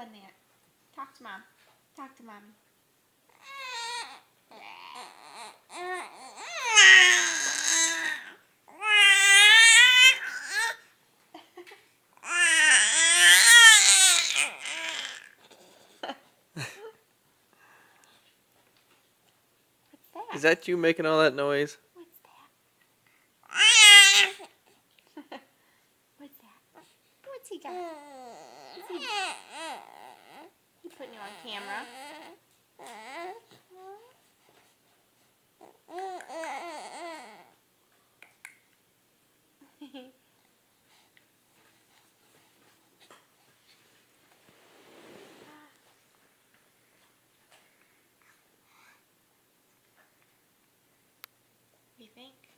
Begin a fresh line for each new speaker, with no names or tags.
doing that? Talk to Mom. Talk to Mommy. What's
Is that you making all that noise?
What's that? What's that? What's he got? He putting you on camera. You think?